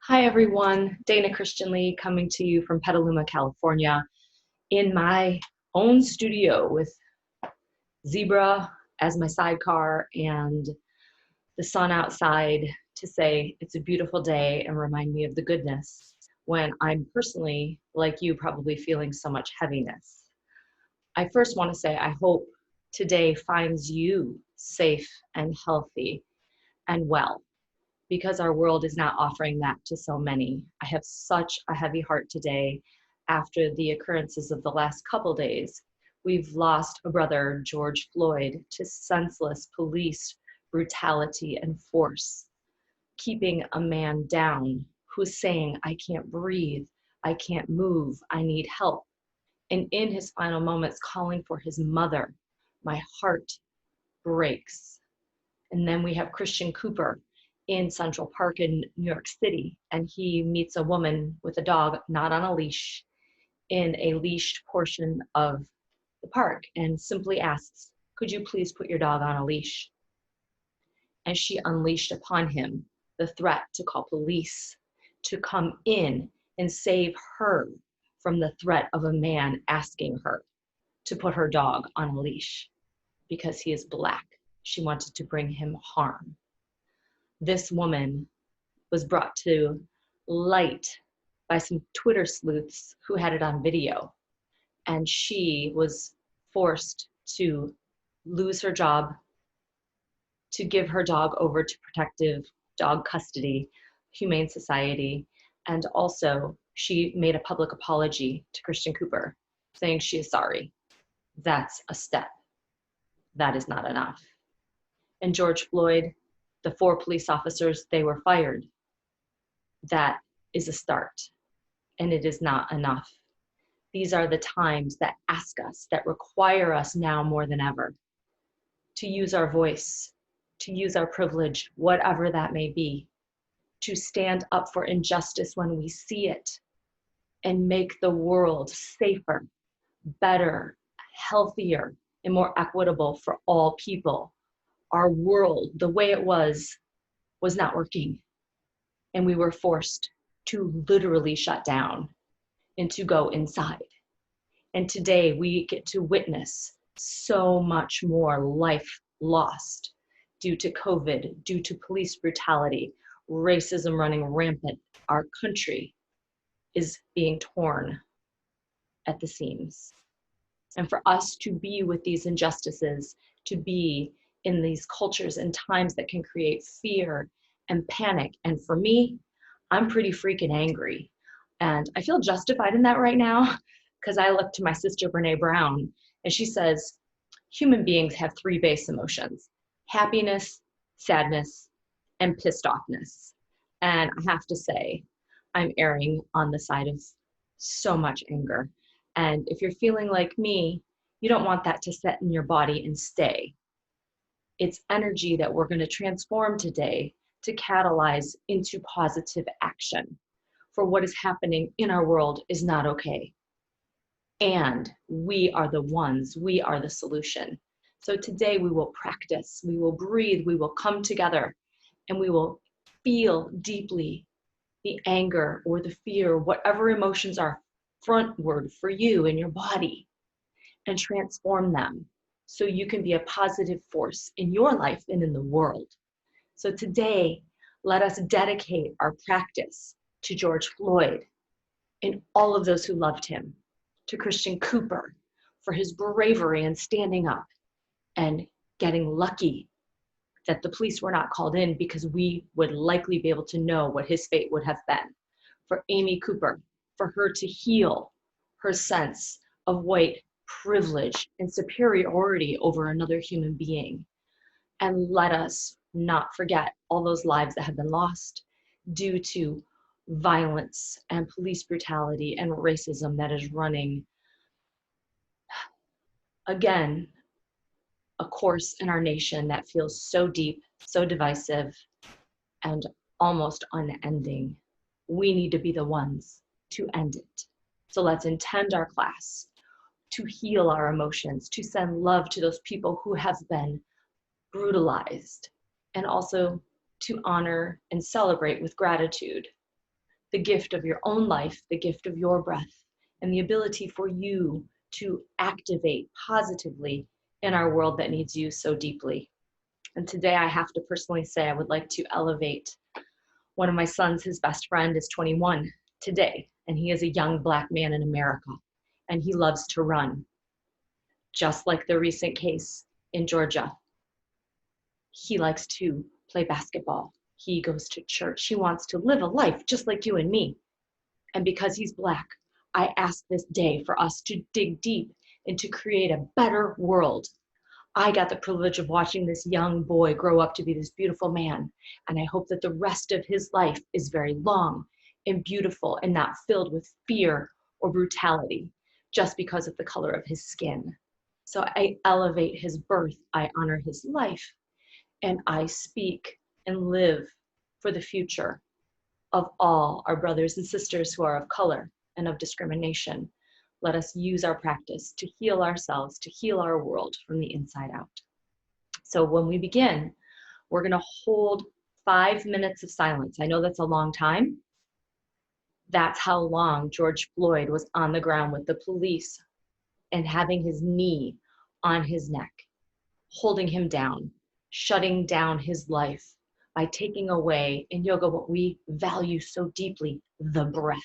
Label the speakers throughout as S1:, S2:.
S1: Hi everyone, Dana Christian Lee coming to you from Petaluma, California in my own studio with Zebra as my sidecar and the sun outside to say it's a beautiful day and remind me of the goodness when I'm personally, like you, probably feeling so much heaviness. I first want to say I hope today finds you safe and healthy and well, because our world is not offering that to so many. I have such a heavy heart today after the occurrences of the last couple days. We've lost a brother, George Floyd, to senseless police brutality and force, keeping a man down who's saying, I can't breathe, I can't move, I need help. And in his final moments, calling for his mother. My heart breaks. And then we have Christian Cooper in Central Park in New York City, and he meets a woman with a dog not on a leash in a leashed portion of the park and simply asks, could you please put your dog on a leash? And she unleashed upon him the threat to call police, to come in and save her from the threat of a man asking her to put her dog on a leash because he is Black. She wanted to bring him harm. This woman was brought to light by some Twitter sleuths who had it on video. And she was forced to lose her job, to give her dog over to protective dog custody, Humane Society, and also she made a public apology to Christian Cooper, saying she is sorry. That's a step. That is not enough. And George Floyd, the 4 police officers, they were fired. That is a start, and it is not enough. These are the times that ask us, that require us now more than ever, to use our voice, to use our privilege, whatever that may be, to stand up for injustice when we see it, and make the world safer, better, healthier, and more equitable for all people. Our world, the way it was not working. And we were forced to literally shut down and to go inside. And today we get to witness so much more life lost due to COVID, due to police brutality, racism running rampant. Our country is being torn at the seams. And for us to be with these injustices, to be in these cultures and times that can create fear and panic. And for me, I'm pretty freaking angry. And I feel justified in that right now because I look to my sister, Brene Brown, and she says, human beings have 3 base emotions: happiness, sadness, and pissed offness. And I have to say, I'm erring on the side of so much anger. And if you're feeling like me, you don't want that to set in your body and stay. It's energy that we're going to transform today to catalyze into positive action. For what is happening in our world is not okay. And we are the ones, we are the solution. So today we will practice, we will breathe, we will come together, and we will feel deeply the anger or the fear, whatever emotions are frontward for you in your body, and transform them so you can be a positive force in your life and in the world. So today, let us dedicate our practice to George Floyd and all of those who loved him, to Christian Cooper for his bravery and standing up and getting lucky that the police were not called in because we would likely be able to know what his fate would have been. For Amy Cooper, for her to heal her sense of white privilege and superiority over another human being. And let us not forget all those lives that have been lost due to violence and police brutality and racism that is running, again, a course in our nation that feels so deep, so divisive, and almost unending. We need to be the ones to end it. So let's intend our class to heal our emotions, to send love to those people who have been brutalized, and also to honor and celebrate with gratitude the gift of your own life, the gift of your breath, and the ability for you to activate positively in our world that needs you so deeply. And today I have to personally say I would like to elevate one of my sons. His best friend is 21 today, and he is a young Black man in America, and he loves to run, just like the recent case in Georgia. He likes to play basketball. He goes to church. He wants to live a life just like you and me. And because he's Black, I ask this day for us to dig deep and to create a better world. I got the privilege of watching this young boy grow up to be this beautiful man. And I hope that the rest of his life is very long and beautiful and not filled with fear or brutality just because of the color of his skin. So I elevate his birth, I honor his life, and I speak and live for the future of all our brothers and sisters who are of color and of discrimination. Let us use our practice to heal ourselves, to heal our world from the inside out. So when we begin, we're going to hold 5 minutes of silence. I know that's a long time. That's how long George Floyd was on the ground with the police and having his knee on his neck, holding him down, shutting down his life by taking away in yoga what we value so deeply, the breath.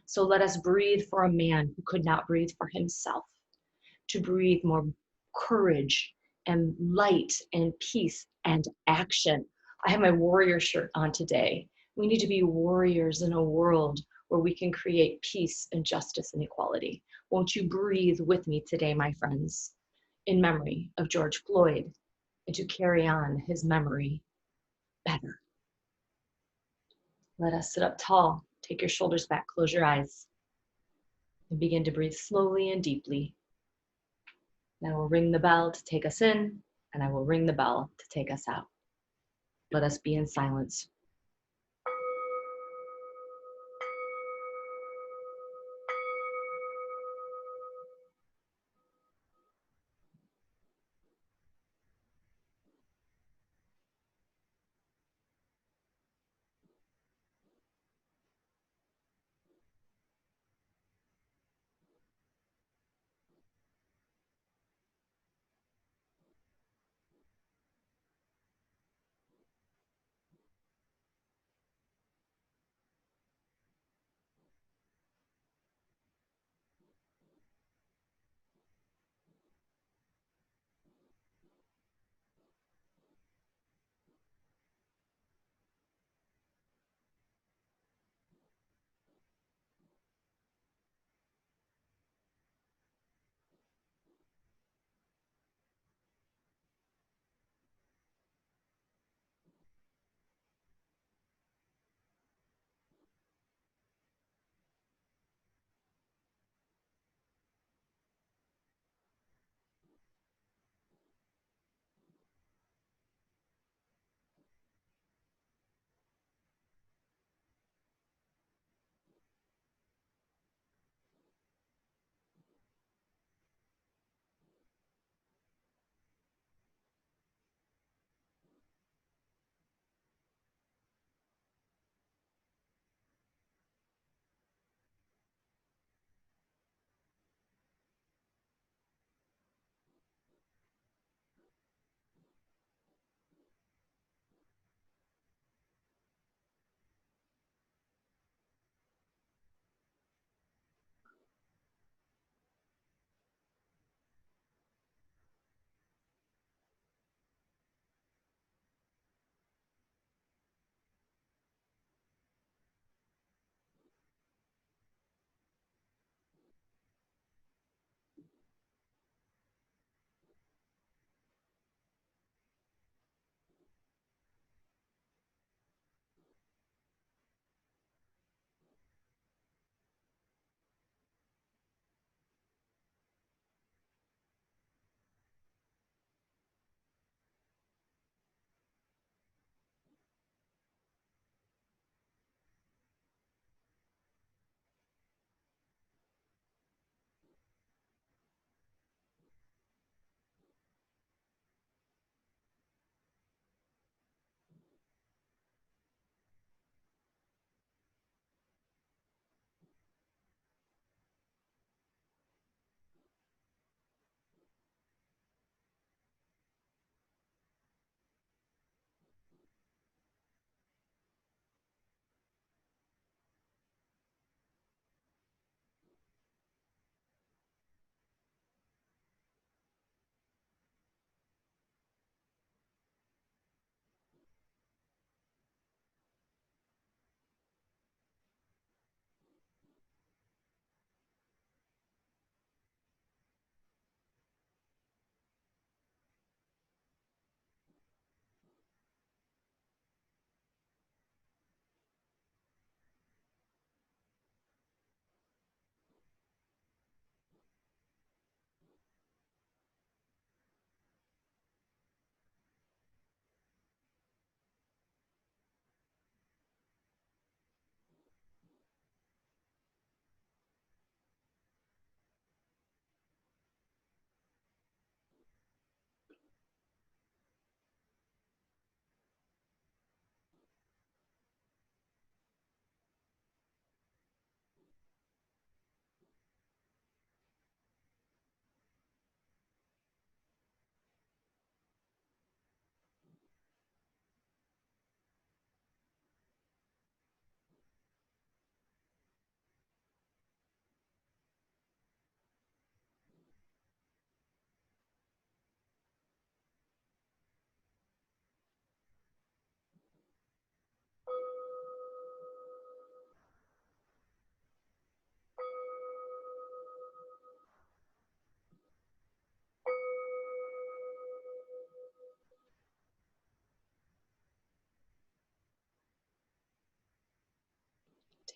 S1: So let us breathe for a man who could not breathe for himself, to breathe more courage and light and peace and action. I have my warrior shirt on today. We need to be warriors in a world where we can create peace and justice and equality. Won't you breathe with me today, my friends, in memory of George Floyd, and to carry on his memory better. Let us sit up tall, take your shoulders back, close your eyes, and begin to breathe slowly and deeply. And I will ring the bell to take us in, and I will ring the bell to take us out. Let us be in silence.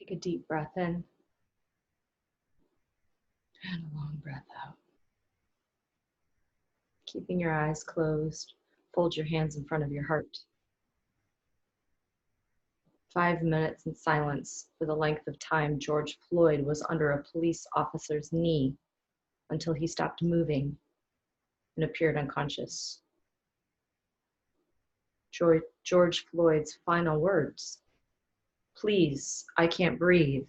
S1: Take a deep breath in and a long breath out. Keeping your eyes closed, fold your hands in front of your heart. 5 minutes in silence for the length of time George Floyd was under a police officer's knee until he stopped moving and appeared unconscious. George Floyd's final words: "Please, I can't breathe.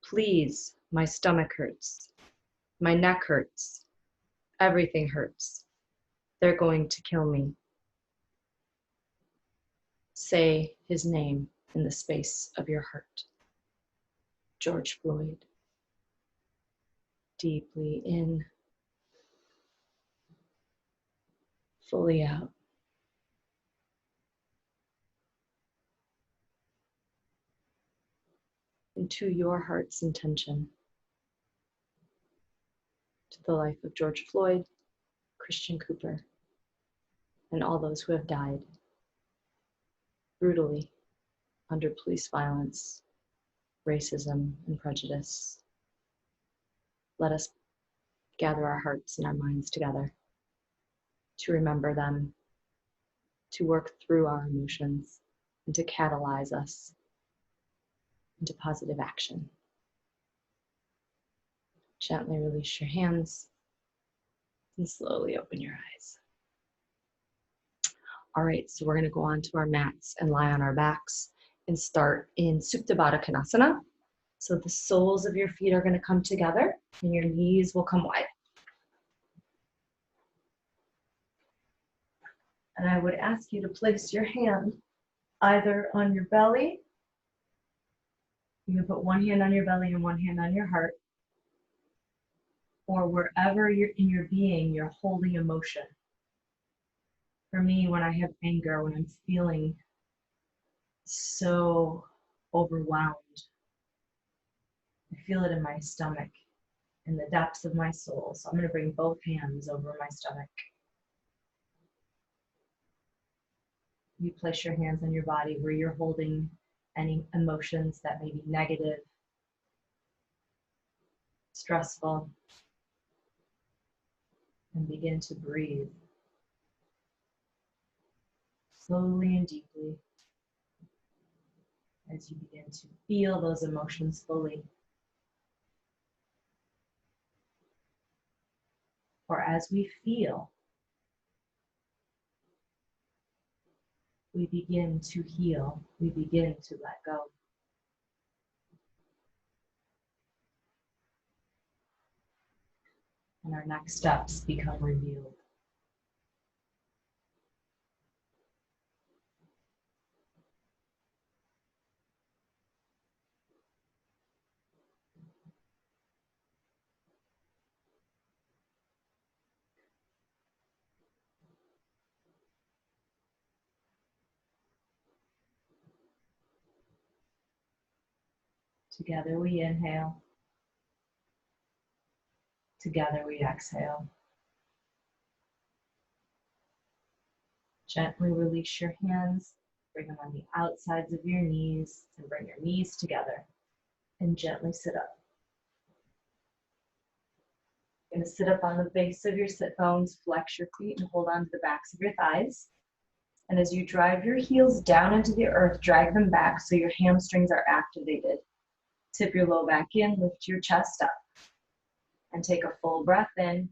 S1: Please, my stomach hurts. My neck hurts. Everything hurts. They're going to kill me." Say his name in the space of your heart. George Floyd. Deeply in, fully out. Into your heart's intention. To the life of George Floyd, Christian Cooper, and all those who have died brutally under police violence, racism, and prejudice. Let us gather our hearts and our minds together to remember them, to work through our emotions, and to catalyze us into positive action. Gently release your hands and slowly open your eyes. All right, so we're going to go on to our mats and lie on our backs and start in Supta Baddha Konasana. So the soles of your feet are going to come together and your knees will come wide. And I would ask you to place your hand either on your belly. You can put one hand on your belly and one hand on your heart, or wherever you're in your being, you're holding emotion. For me, when I have anger, when I'm feeling so overwhelmed, I feel it in my stomach, in the depths of my soul. So I'm going to bring both hands over my stomach. You place your hands on your body where you're holding any emotions that may be negative, stressful, and begin to breathe slowly and deeply as you begin to feel those emotions fully. Or as we feel, we begin to heal, we begin to let go. And our next steps become revealed. Together we inhale. Together we exhale. Gently release your hands. Bring them on the outsides of your knees and bring your knees together. And gently sit up. You're going to sit up on the base of your sit bones, flex your feet, and hold on to the backs of your thighs. And as you drive your heels down into the earth, drag them back so your hamstrings are activated. Tip your low back in, lift your chest up. And take a full breath in.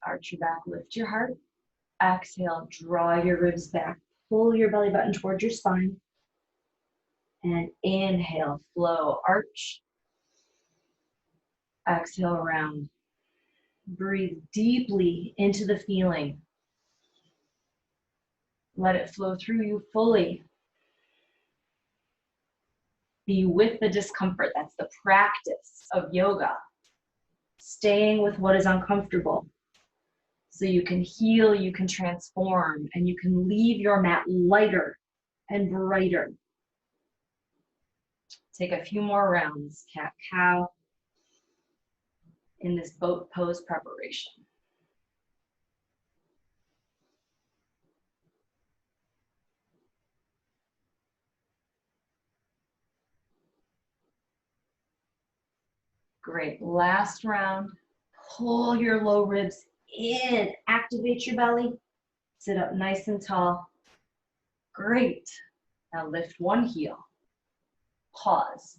S1: Arch your back, lift your heart. Exhale, draw your ribs back. Pull your belly button towards your spine. And inhale, flow, arch. Exhale, round. Breathe deeply into the feeling. Let it flow through you fully. Be with the discomfort. That's the practice of yoga. Staying with what is uncomfortable. So you can heal, you can transform, and you can leave your mat lighter and brighter. Take a few more rounds, cat-cow, in this boat pose preparation. Great. Last round. Pull your low ribs in. Activate your belly. Sit up nice and tall. Great. Now lift one heel. Pause.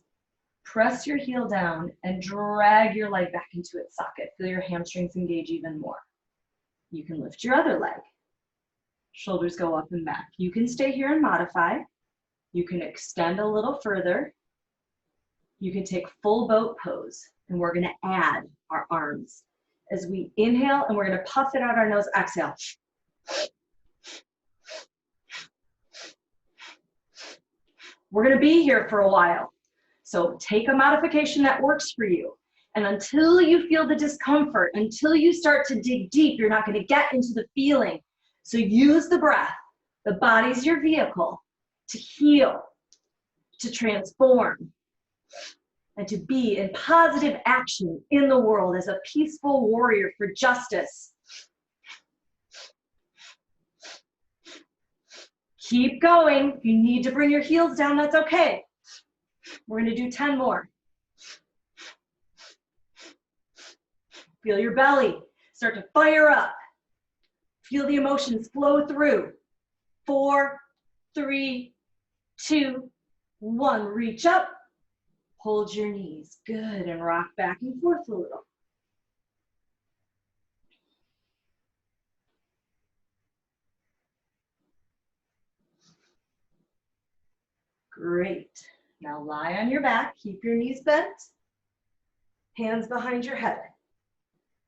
S1: Press your heel down and drag your leg back into its socket. Feel your hamstrings engage even more. You can lift your other leg. Shoulders go up and back. You can stay here and modify. You can extend a little further. You can take full boat pose, and we're gonna add our arms. As we inhale, and we're gonna puff it out our nose, exhale. We're gonna be here for a while. So take a modification that works for you. And until you feel the discomfort, until you start to dig deep, you're not gonna get into the feeling. So use the breath. The body's your vehicle to heal, to transform, and to be in positive action in the world as a peaceful warrior for justice. Keep going. If you need to bring your heels down, that's okay. We're gonna do 10 more. Feel your belly start to fire up. Feel the emotions flow through. 4, 3, 2, 1. Reach up. Hold your knees. Good. And rock back and forth a little. Great. Now lie on your back. Keep your knees bent. Hands behind your head.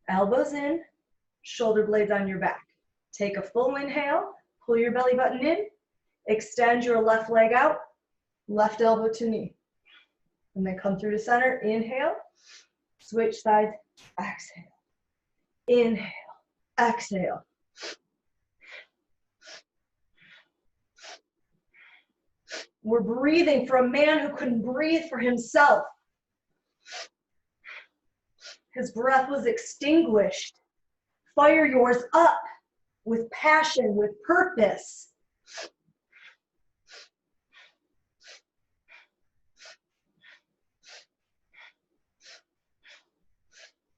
S1: Elbows in. Shoulder blades on your back. Take a full inhale. Pull your belly button in. Extend your left leg out. Left elbow to knee. And then come through to center. Inhale. Switch sides. Exhale. Inhale. Exhale. We're breathing for a man who couldn't breathe for himself. His breath was extinguished. Fire yours up with passion, with purpose.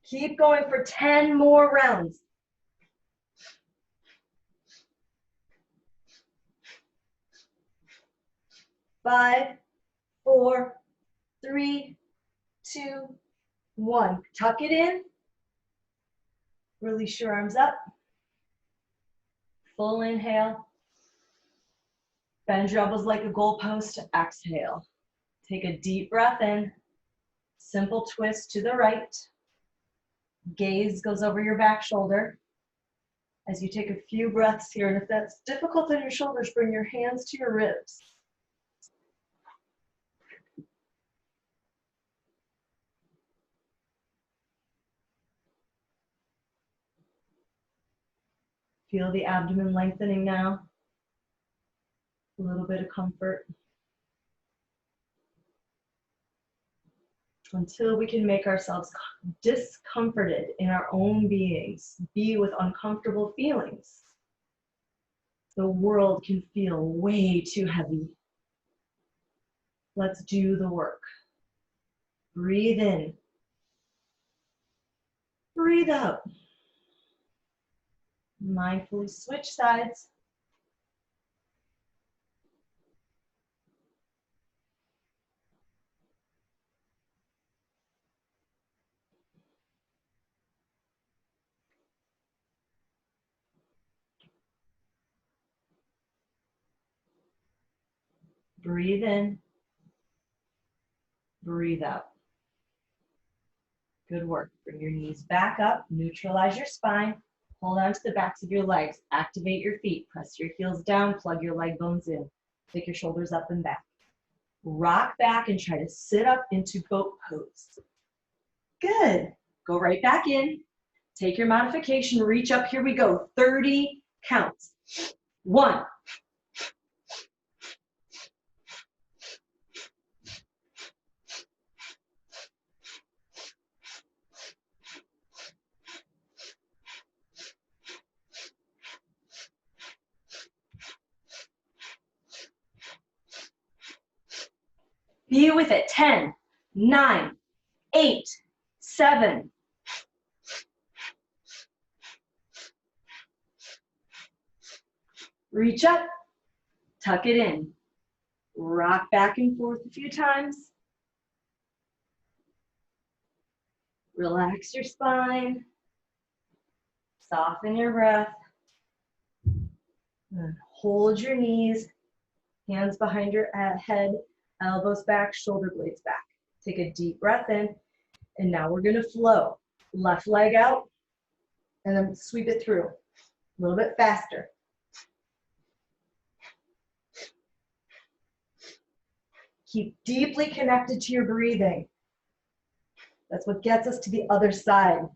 S1: Keep going for 10 more rounds. Five, 4, 3, 2, 1. Tuck it in. Release your arms up. Full inhale. Bend your elbows like a goalpost. Exhale. Take a deep breath in. Simple twist to the right. Gaze goes over your back shoulder. As you take a few breaths here, and if that's difficult on your shoulders, bring your hands to your ribs. Feel the abdomen lengthening now. A little bit of comfort. Until we can make ourselves discomforted in our own beings, be with uncomfortable feelings. The world can feel way too heavy. Let's do the work. Breathe in. Breathe out. Mindfully switch sides. Breathe in. Breathe out. Good work. Bring your knees back up. Neutralize your spine. Hold on to the backs of your legs. Activate your feet. Press your heels down. Plug your leg bones in. Take your shoulders up and back. Rock back and try to sit up into boat pose. Good. Go right back in. Take your modification. Reach up. Here we go. 30 counts. 1. Be with it. 10, 9, 8, 7. Reach up, tuck it in. Rock back and forth a few times. Relax your spine. Soften your breath. And hold your knees, hands behind your head, elbows back, shoulder blades back. Take a deep breath in, and now we're gonna flow. Left leg out, and then sweep it through. A little bit faster. Keep deeply connected to your breathing. That's what gets us to the other side,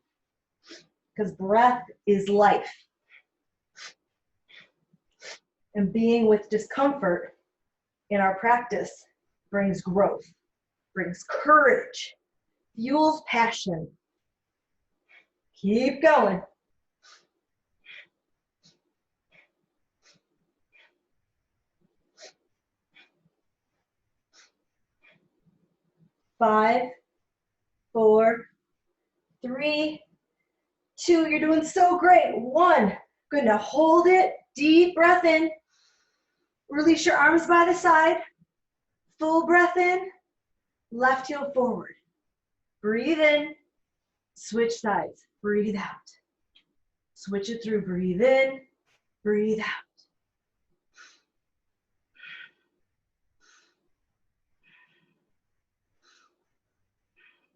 S1: because breath is life. And being with discomfort in our practice brings growth, brings courage, fuels passion. Keep going. Five, 4, 3, 2. You're doing so great. 1. Good. Now hold it. Deep breath in. Release your arms by the side. Full breath in. Left heel forward. Breathe in. Switch sides. Breathe out. Switch it through. Breathe in. Breathe out.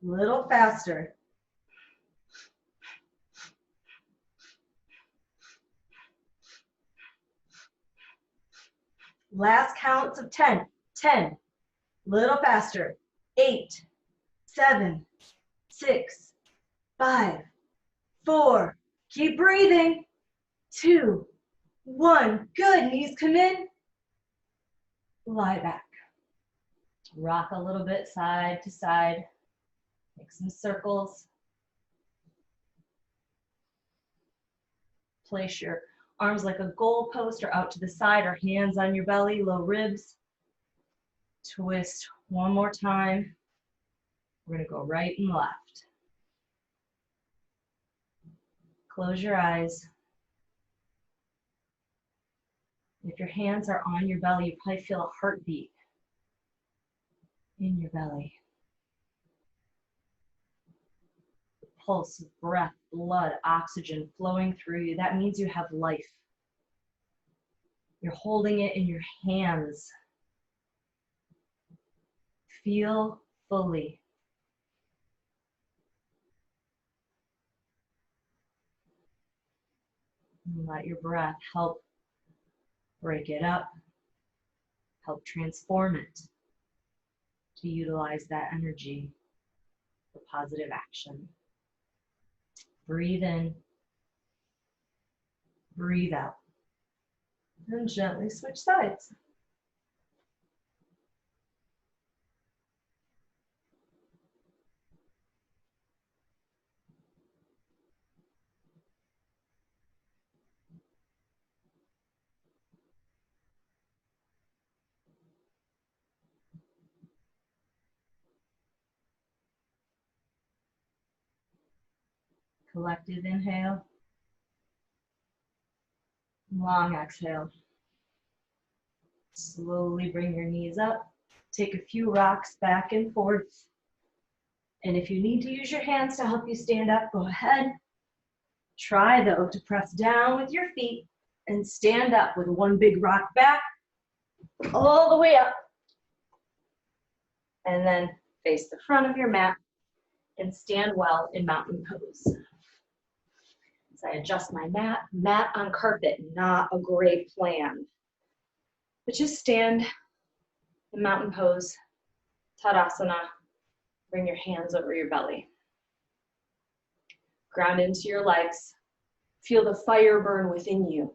S1: Little faster. Last counts of 10. 10. Little faster. 8, 7, 6, 5, 4. Keep breathing. 2, 1. Good. Knees come in. Lie back. Rock a little bit side to side. Make some circles. Place your arms like a goalpost or out to the side, or hands on your belly, low ribs. Twist one more time. We're going to go right and left. Close your eyes. If your hands are on your belly, you probably feel a heartbeat in your belly. The pulse of breath, blood, oxygen flowing through you. That means you have life. You're holding it in your hands. Feel fully. And let your breath help break it up, help transform it to utilize that energy for positive action. Breathe in, breathe out, and gently switch sides. Collective inhale, long exhale. Slowly bring your knees up. Take a few rocks back and forth. And if you need to use your hands to help you stand up, go ahead. Try, though, to press down with your feet and stand up with one big rock back all the way up. And then face the front of your mat and stand well in mountain pose. As I adjust my mat on carpet, not a great plan. But just stand in mountain pose, Tadasana. Bring your hands over your belly. Ground into your legs. Feel the fire burn within you.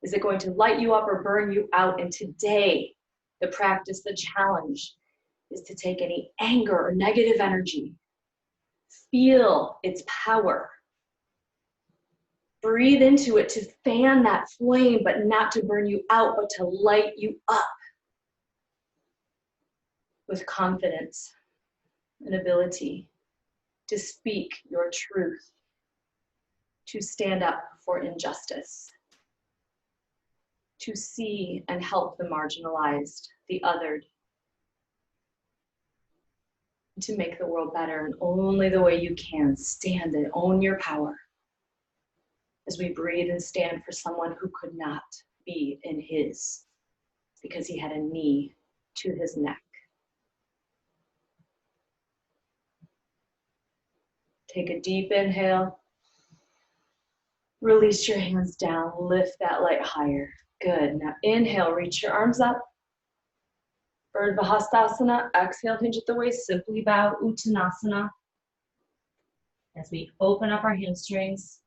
S1: Is it going to light you up or burn you out? And today, the practice, the challenge, is to take any anger or negative energy. Feel its power. Breathe into it to fan that flame, but not to burn you out, but to light you up with confidence and ability to speak your truth, to stand up for injustice, to see and help the marginalized, the othered, to make the world better in only the way you can. Stand and own your power as we breathe and stand for someone who could not be in his because he had a knee to his neck. Take a deep inhale. Release your hands down. Lift that light higher. Good. Now inhale, reach your arms up. Urdhva Hastasana. Exhale, hinge at the waist. Simply bow. Uttanasana. As we open up our hamstrings.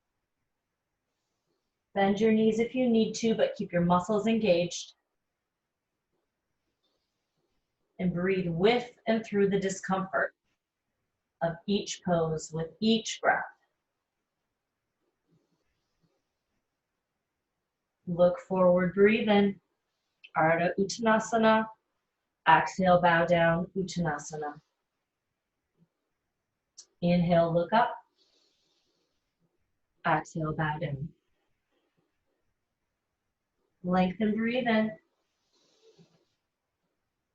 S1: Bend your knees if you need to, but keep your muscles engaged. And breathe with and through the discomfort of each pose with each breath. Look forward, breathe in. Ardha Uttanasana. Exhale, bow down, Uttanasana. Inhale, look up. Exhale, bow down. Lengthen, breathe in.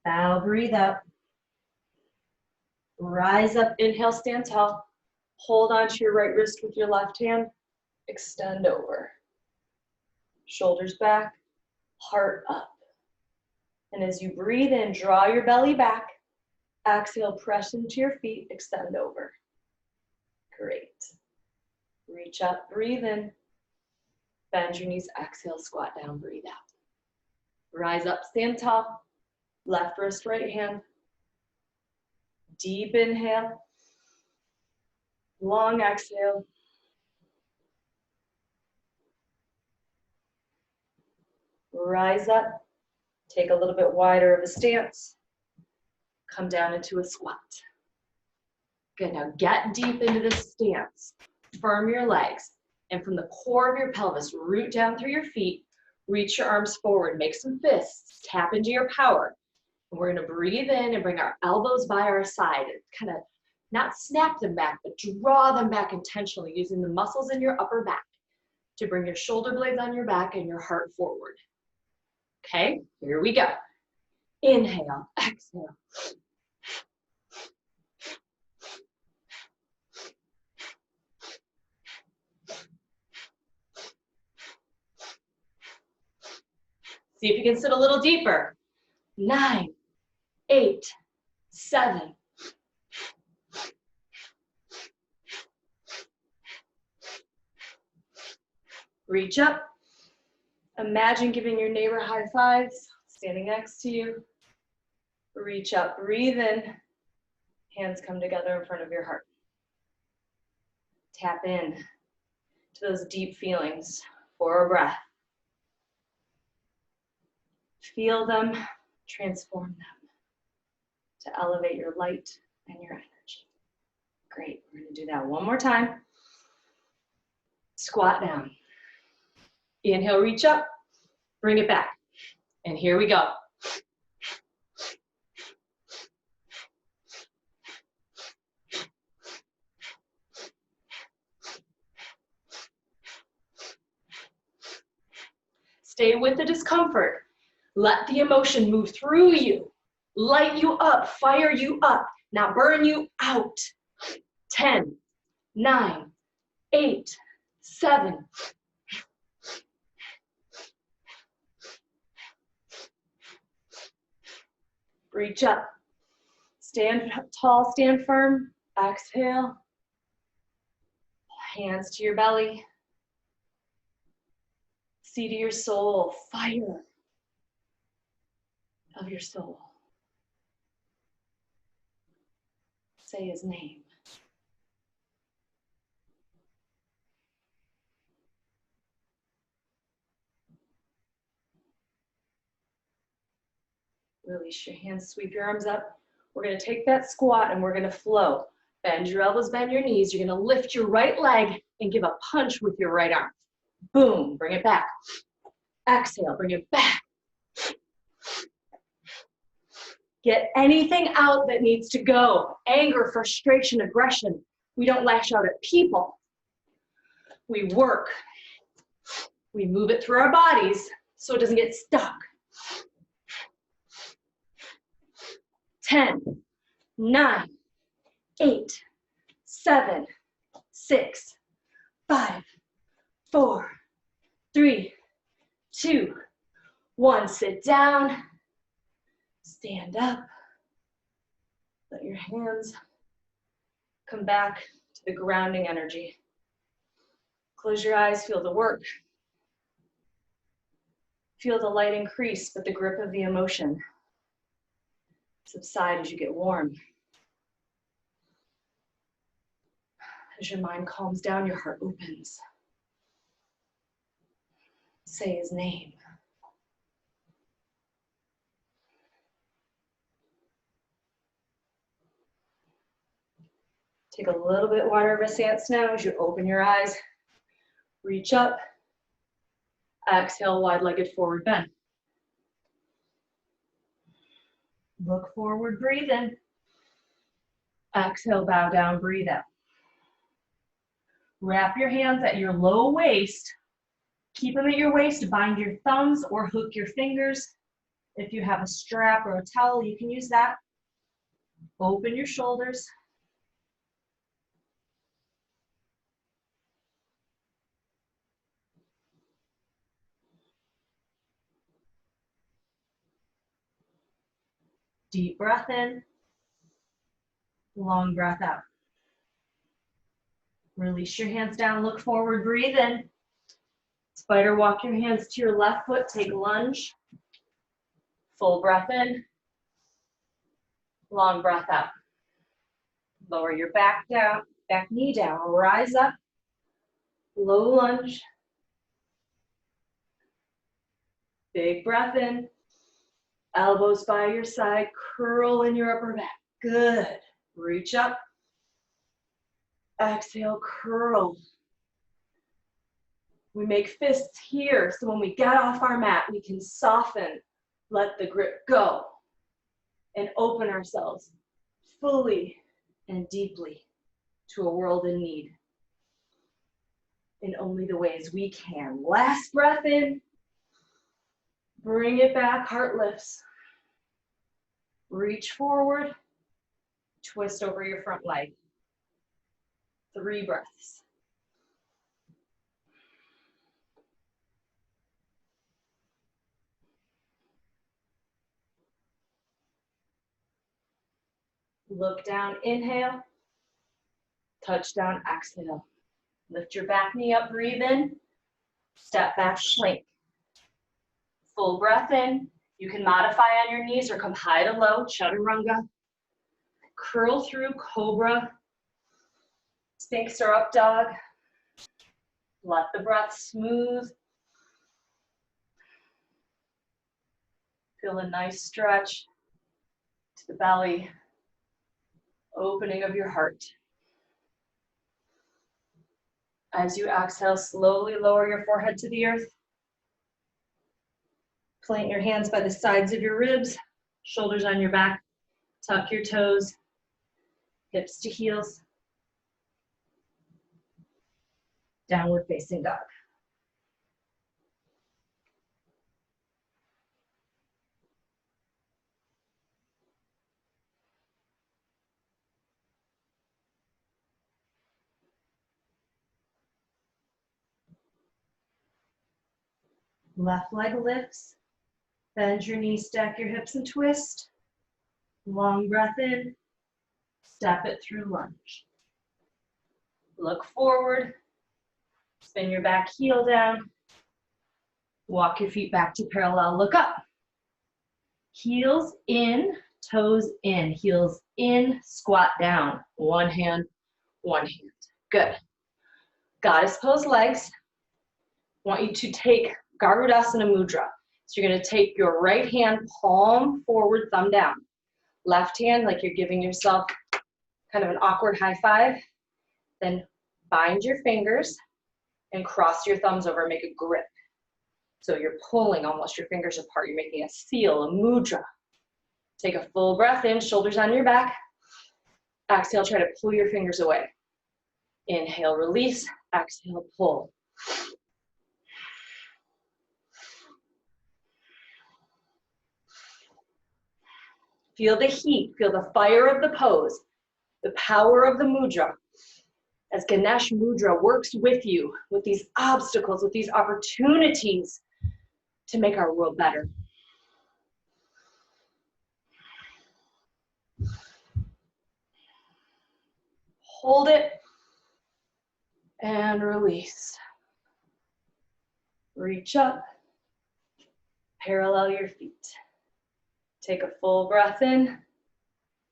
S1: Bow, breathe out. Rise up, inhale, stand tall. Hold onto your right wrist with your left hand. Extend over. Shoulders back, heart up. And as you breathe in, draw your belly back. Exhale, press into your feet, extend over. Great. Reach up, breathe in. Bend your knees, exhale, squat down, breathe out. Rise up, stand tall. Left wrist, right hand. Deep inhale. Long exhale. Rise up. Take a little bit wider of a stance. Come down into a squat. Good, now get deep into this stance. Firm your legs. And from the core of your pelvis, root down through your feet. Reach your arms forward. Make some fists. Tap into your power. And we're going to breathe in and bring our elbows by our side. Kind of not snap them back, but draw them back intentionally using the muscles in your upper back to bring your shoulder blades on your back and your heart forward. Okay, here we go. Inhale, exhale. See if you can sit a little deeper. 9, 8, 7. Reach up. Imagine giving your neighbor high fives, standing next to you. Reach up, breathe in. Hands come together in front of your heart. Tap in to those deep feelings for a breath. Feel them, transform them to elevate your light and your energy. Great, we're going to do that one more time. Squat down. Inhale, reach up, bring it back. And here we go. Stay with the discomfort. Let the emotion move through you, light you up, fire you up, not burn you out. 10, 9, 8, 7. Reach up. Stand tall, stand firm. Exhale. Hands to your belly. See to your soul, fire of your soul. Say his name. Release your hands, sweep your arms up. We're going to take that squat and we're going to flow. Bend your elbows, bend your knees. You're going to lift your right leg and give a punch with your right arm. Boom, bring it back. Exhale, bring it back. Get anything out that needs to go. Anger, frustration, aggression. We don't lash out at people. We work. We move it through our bodies so it doesn't get stuck. 10, 9, 8, 7, 6, 5, 4, 3, 2, 1. Sit down. Stand up. Let your hands come back to the grounding energy. Close your eyes, feel the work. Feel the light increase, but the grip of the emotion subside as you get warm. As your mind calms down, your heart opens. Say his name. Take a little bit wider of a stance now as you open your eyes. Reach up. Exhale, wide-legged forward bend. Look forward, breathe in. Exhale, bow down, breathe out. Wrap your hands at your low waist. Keep them at your waist. Bind your thumbs or hook your fingers. If you have a strap or a towel, you can use that. Open your shoulders. Deep breath in. Long breath out. Release your hands down, look forward, breathe in. Spider walk your hands to your left foot, take a lunge. Full breath in. Long breath out. Lower your back down, back knee down, rise up. Low lunge. Big breath in. Elbows by your side, curl in your upper back. Good. Reach up. Exhale, curl. We make fists here, so when we get off our mat, we can soften, let the grip go, and open ourselves fully and deeply to a world in need in only the ways we can. Last breath in. Bring it back, heart lifts. Reach forward, twist over your front leg. 3 breaths. Look down, inhale. Touch down, exhale. Lift your back knee up, breathe in. Step back, plank. Full breath in. You can modify on your knees or come high to low, chaturanga. Curl through, cobra. Sphinx or up dog. Let the breath smooth. Feel a nice stretch to the belly, opening of your heart. As you exhale, slowly lower your forehead to the earth. Plant your hands by the sides of your ribs, shoulders on your back. Tuck your toes, hips to heels. Downward facing dog. Left leg lifts. Bend your knees, stack your hips and twist. Long breath in. Step it through lunge. Look forward. Spin your back heel down. Walk your feet back to parallel. Look up. Heels in, toes in. Heels in, squat down. One hand, one hand. Good. Goddess pose legs. Want you to take Garudasana Mudra. So you're going to take your right hand, palm forward, thumb down. Left hand, like you're giving yourself kind of an awkward high five. Then bind your fingers and cross your thumbs over, make a grip. So you're pulling almost your fingers apart. You're making a seal, a mudra. Take a full breath in, shoulders on your back. Exhale, try to pull your fingers away. Inhale, release. Exhale, pull. Feel the heat, feel the fire of the pose, the power of the mudra. As Ganesh Mudra works with you, with these obstacles, with these opportunities to make our world better. Hold it and release. Reach up, parallel your feet. Take a full breath in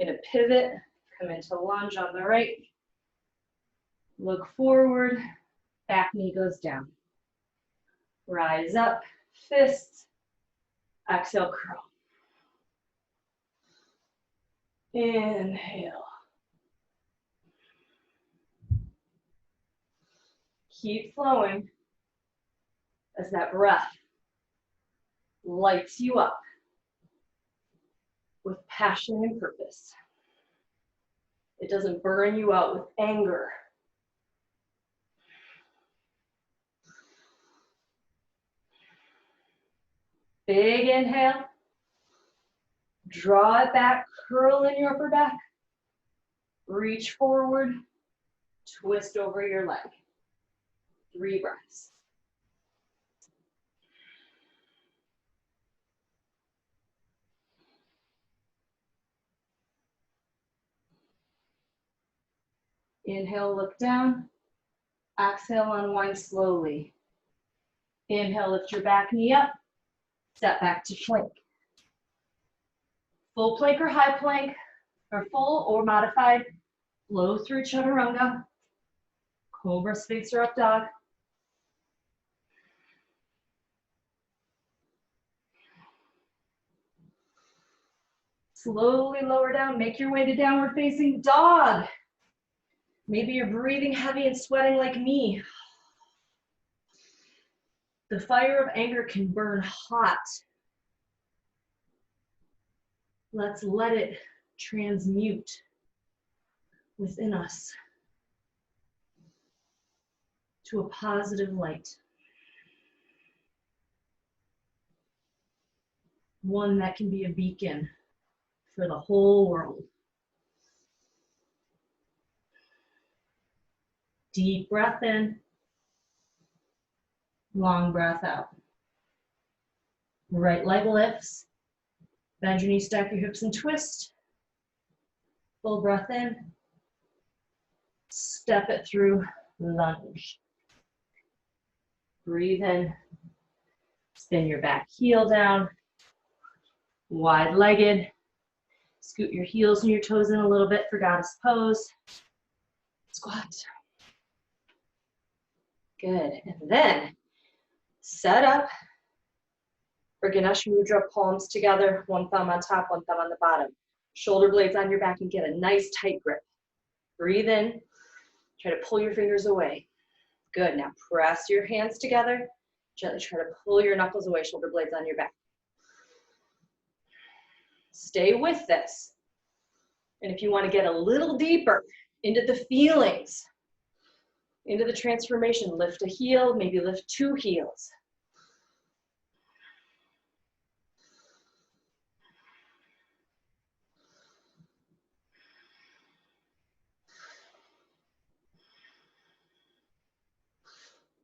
S1: a pivot, come into lunge on the right. Look forward, back knee goes down. Rise up, fists, exhale, curl. Inhale. Keep flowing as that breath lights you up with passion and purpose. It doesn't burn you out with anger. Big inhale. Draw it back, curl in your upper back. Reach forward, twist over your leg. 3 breaths. Inhale, look down. Exhale, unwind slowly. Inhale, lift your back knee up. Step back to plank. Full plank or high plank, or full or modified. Flow through chaturanga. Cobra, Sphinx, or up dog. Slowly lower down, make your way to downward facing dog. Maybe you're breathing heavy and sweating like me. The fire of anger can burn hot. Let's let it transmute within us to a positive light. One that can be a beacon for the whole world. Deep breath in, long breath out. Right leg lifts, bend your knees, stack your hips and twist. Full breath in, step it through, lunge. Breathe in, spin your back heel down, wide-legged. Scoot your heels and your toes in a little bit for goddess pose. Squat. Good, and then set up for Ganesh Mudra, palms together, one thumb on top, one thumb on the bottom. Shoulder blades on your back and get a nice tight grip. Breathe in, try to pull your fingers away. Good, now press your hands together. Gently try to pull your knuckles away, shoulder blades on your back. Stay with this. And if you want to get a little deeper into the feelings, into the transformation, lift a heel, maybe lift 2 heels.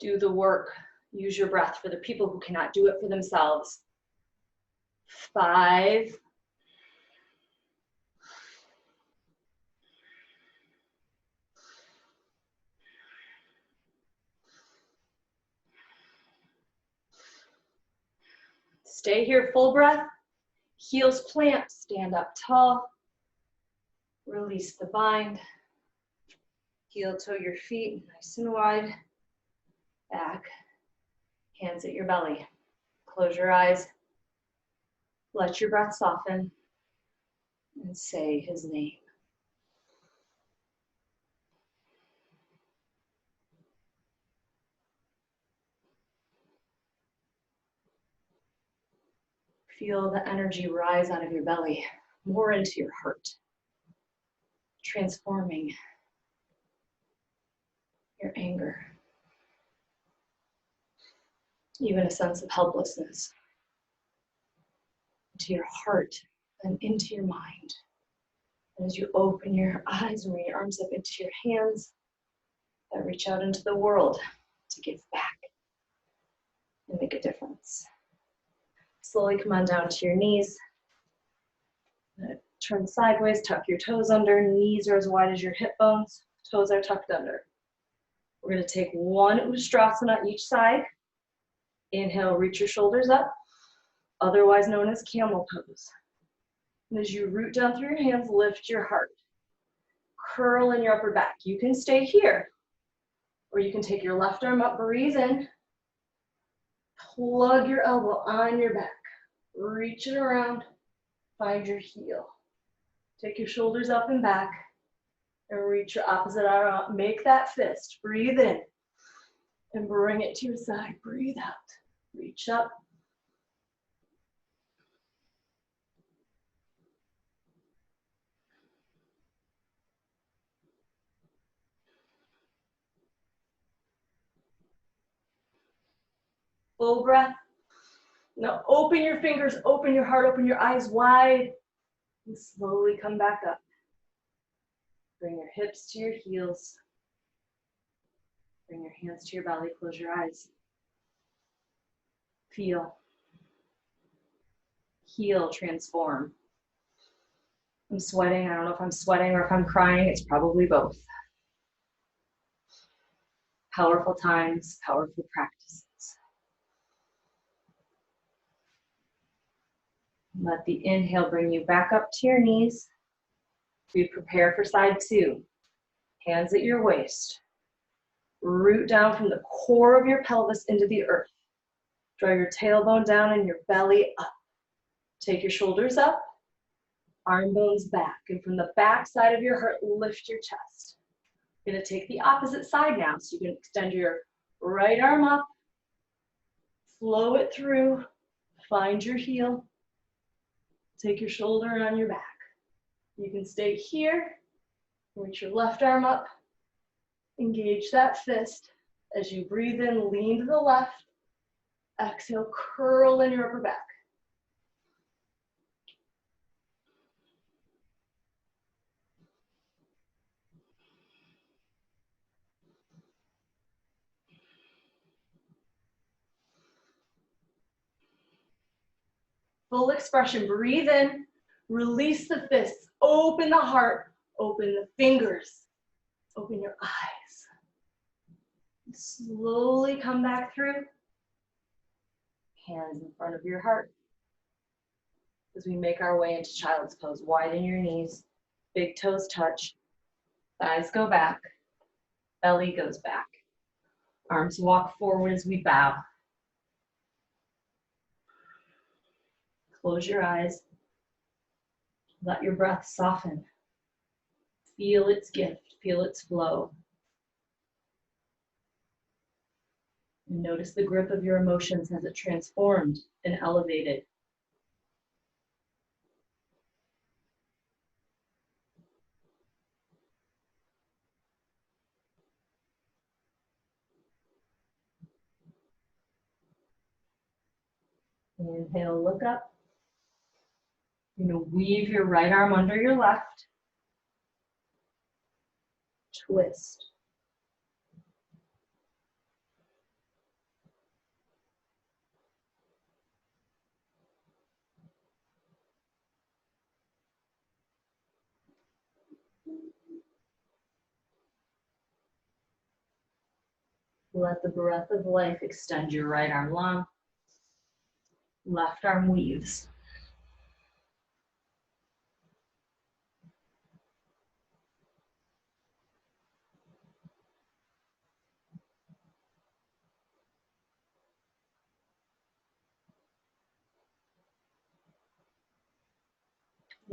S1: Do the work. Use your breath for the people who cannot do it for themselves. 5. Stay here, full breath. Heels plant, stand up tall. Release the bind. Heel toe your feet, nice and wide. Back, hands at your belly. Close your eyes. Let your breath soften and say his name. Feel the energy rise out of your belly, more into your heart, transforming your anger, even a sense of helplessness, into your heart and into your mind. And as you open your eyes and bring your arms up into your hands, that reach out into the world to give back and make a difference. Slowly come on down to your knees. Turn sideways, tuck your toes under, knees are as wide as your hip bones, toes are tucked under. We're going to take one Ustrasana each side. Inhale, reach your shoulders up, otherwise known as camel pose. And as you root down through your hands, lift your heart. Curl in your upper back. You can stay here, or you can take your left arm up, breathe in, plug your elbow on your back, reach it around, find your heel. Take your shoulders up and back, and reach your opposite arm up. Make that fist, breathe in, and bring it to your side, breathe out. Reach up. Full breath. Now open your fingers, open your heart, open your eyes wide, and slowly come back up. Bring your hips to your heels. Bring your hands to your belly, close your eyes. Feel. Heal, transform. I'm sweating. I don't know if I'm sweating or if I'm crying. It's probably both. Powerful times, powerful practices. Let the inhale bring you back up to your knees. We prepare for side two. Hands at your waist. Root down from the core of your pelvis into the earth. Draw your tailbone down and your belly up. Take your shoulders up, arm bones back. And from the back side of your heart, lift your chest. You're going to take the opposite side now. So you can extend your right arm up, flow it through, find your heel. Take your shoulder on your back. You can stay here, reach your left arm up, engage that fist. As you breathe in, lean to the left. Exhale, curl in your upper back. Full expression, breathe in, release the fists, open the heart, open the fingers, open your eyes. Slowly come back through. Hands in front of your heart. As we make our way into child's pose, widen your knees, big toes touch, thighs go back, belly goes back. Arms walk forward as we bow. Close your eyes. Let your breath soften. Feel its gift, feel its flow. And notice the grip of your emotions as it transformed and elevated. Inhale, look up. You're going to weave your right arm under your left. Twist. Let the breath of life extend your right arm long. Left arm weaves.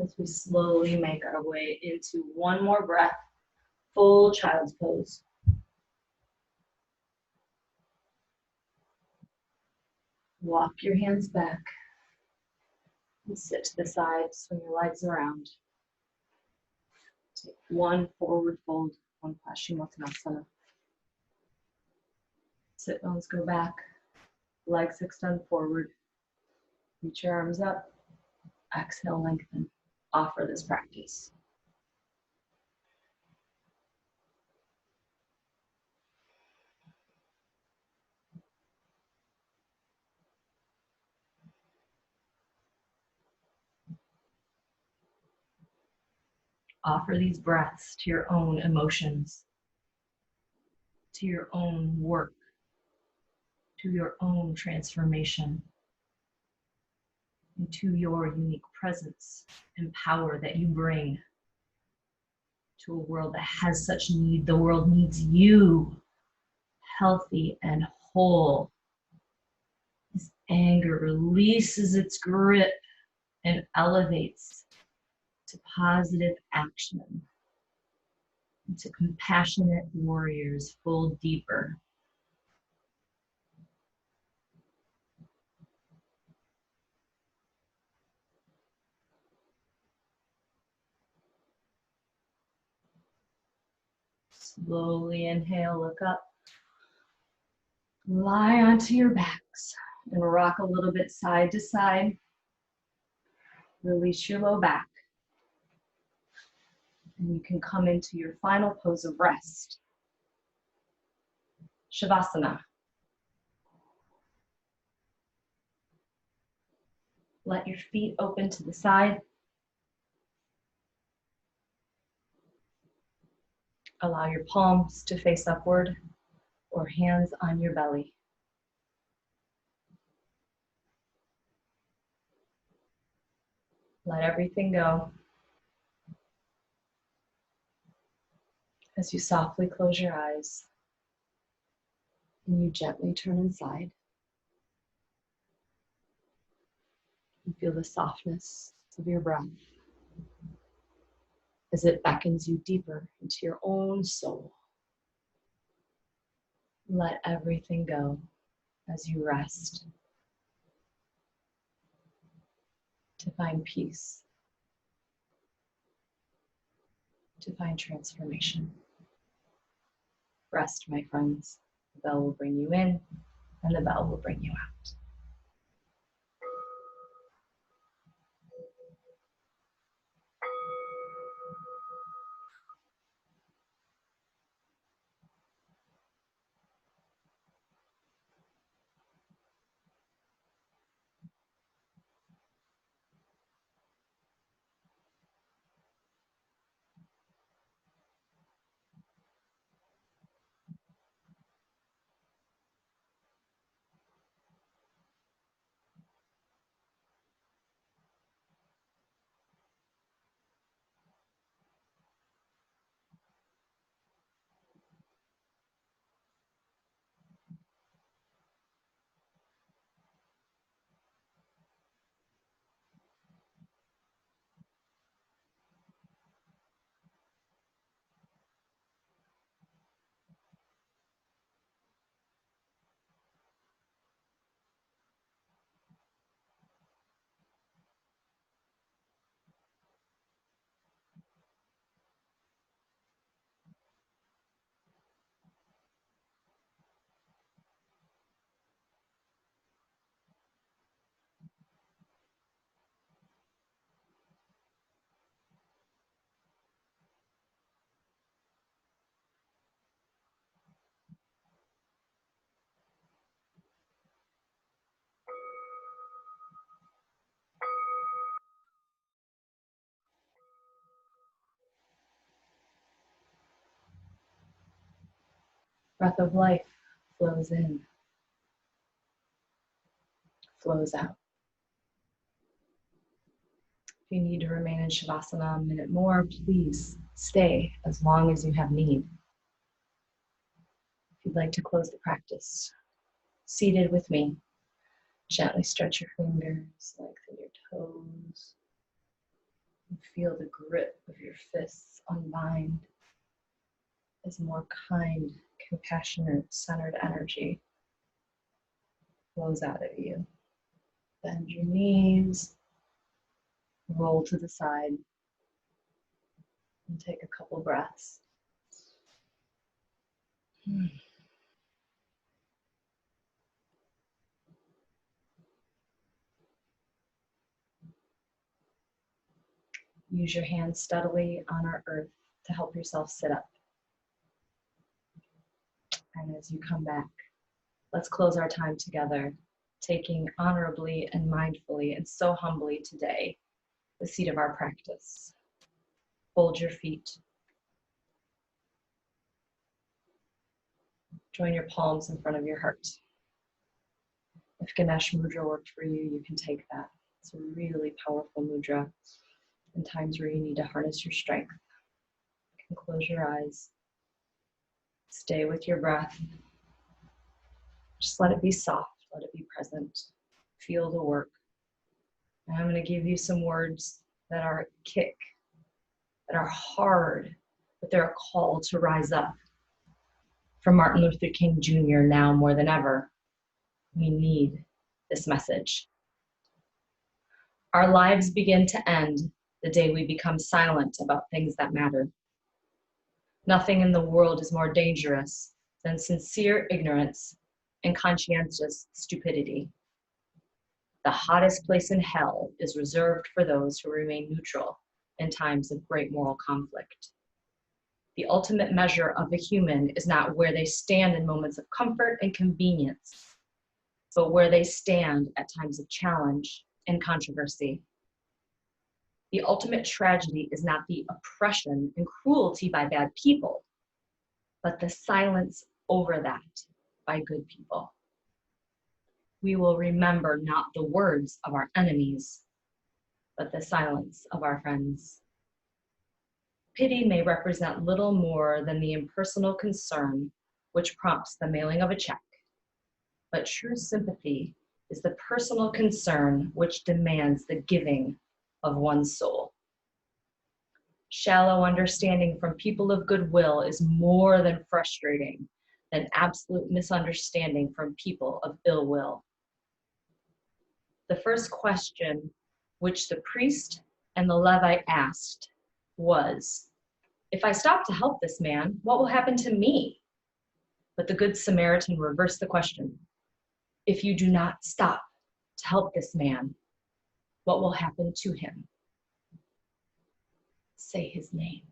S1: As we slowly make our way into one more breath, full child's pose. Walk your hands back and sit to the side, swing your legs around. Take one forward fold, one Paschimottanasana. Sit bones go back, legs extend forward. Reach your arms up, exhale, lengthen. Offer this practice. Offer these breaths to your own emotions, to your own work, to your own transformation, and to your unique presence and power that you bring to a world that has such need. The world needs you, healthy and whole. This anger releases its grip and elevates to positive action, to compassionate warriors full deeper. Slowly inhale, look up. Lie onto your backs and rock a little bit side to side. Release your low back. And you can come into your final pose of rest. Shavasana. Let your feet open to the side. Allow your palms to face upward or hands on your belly. Let everything go. As you softly close your eyes and you gently turn inside, you feel the softness of your breath as it beckons you deeper into your own soul. Let everything go as you rest to find peace, to find transformation. Rest, my friends. The bell will bring you in and the bell will bring you out. Breath of life flows in, flows out. If you need to remain in Shavasana a minute more, please stay as long as you have need. If you'd like to close the practice, seated with me, gently stretch your fingers, lengthen your toes, and feel the grip of your fists unbind as more kind, compassionate, centered energy flows out of you. Bend your knees, roll to the side, and take a couple breaths. Use your hands steadily on our earth to help yourself sit up. And as you come back, let's close our time together, taking honorably and mindfully and so humbly today the seat of our practice. Fold your feet. Join your palms in front of your heart. If Ganesh Mudra worked for you, you can take that. It's a really powerful mudra in times where you need to harness your strength. You can close your eyes. Stay with your breath. Just let it be soft. Let it be present. Feel the work. And I'm going to give you some words that are a kick, that are hard, but they're a call to rise up. From Martin Luther King Jr., now more than ever, we need this message. Our lives begin to end the day we become silent about things that matter. Nothing in the world is more dangerous than sincere ignorance and conscientious stupidity. The hottest place in hell is reserved for those who remain neutral in times of great moral conflict. The ultimate measure of a human is not where they stand in moments of comfort and convenience, but where they stand at times of challenge and controversy. The ultimate tragedy is not the oppression and cruelty by bad people, but the silence over that by good people. We will remember not the words of our enemies, but the silence of our friends. Pity may represent little more than the impersonal concern which prompts the mailing of a check, but true sympathy is the personal concern which demands the giving of one's soul. Shallow understanding from people of goodwill is more than frustrating than absolute misunderstanding from people of ill will. The first question which the priest and the Levite asked was, "If I stop to help this man, what will happen to me?" But the Good Samaritan reversed the question. "If you do not stop to help this man, what will happen to him?" Say his name.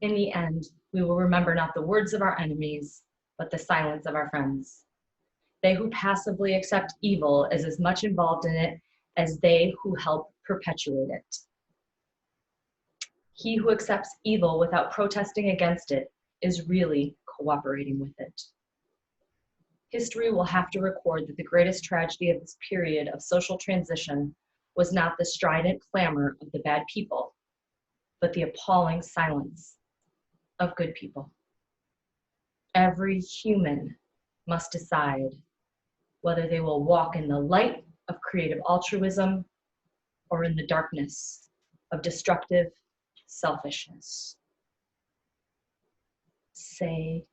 S1: In the end, we will remember not the words of our enemies, but the silence of our friends. They who passively accept evil is as much involved in it as they who help perpetuate it. He who accepts evil without protesting against it is really cooperating with it. History will have to record that the greatest tragedy of this period of social transition was not the strident clamor of the bad people, but the appalling silence of good people. Every human must decide whether they will walk in the light of creative altruism or in the darkness of destructive selfishness. Say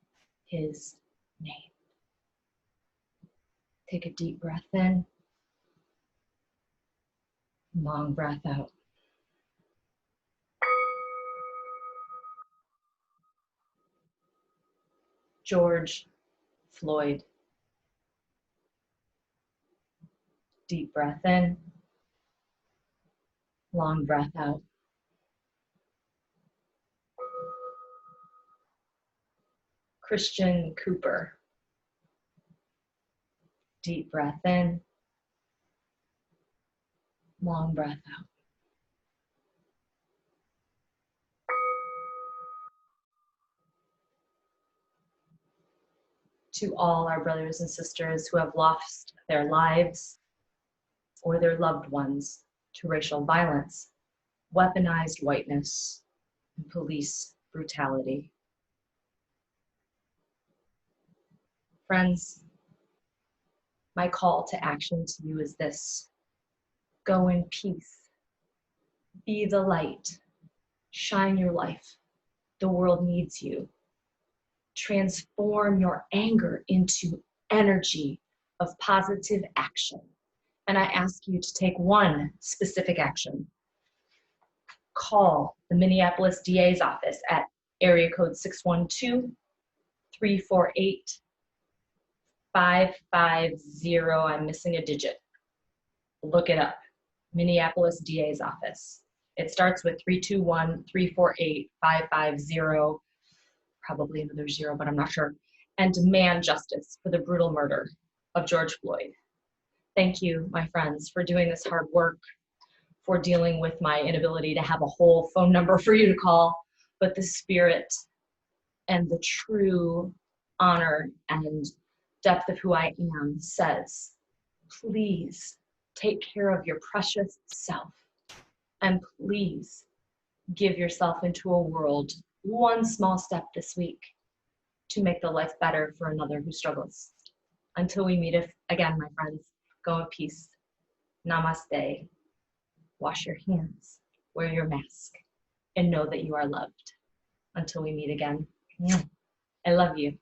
S1: his name. Take a deep breath in, long breath out. George Floyd. Deep breath in, long breath out. Christian Cooper. Deep breath in, long breath out. To all our brothers and sisters who have lost their lives or their loved ones to racial violence, weaponized whiteness, and police brutality. Friends, my call to action to you is this: go in peace, be the light, shine your life. The world needs you. Transform your anger into energy of positive action. And I ask you to take one specific action. Call the Minneapolis DA's office at area code 612-348-550. I'm missing a digit. Look it up. Minneapolis DA's office. It starts with 321-348-550, probably another zero, but I'm not sure, and demand justice for the brutal murder of George Floyd. Thank you, my friends, for doing this hard work, for dealing with my inability to have a whole phone number for you to call, but the spirit and the true honor and depth of who I am says, please take care of your precious self, and please give yourself into a world, one small step this week, to make the life better for another who struggles. Until we meet again, my friends, go in peace. Namaste. Wash your hands, wear your mask, and know that you are loved. Until we meet again, I love you.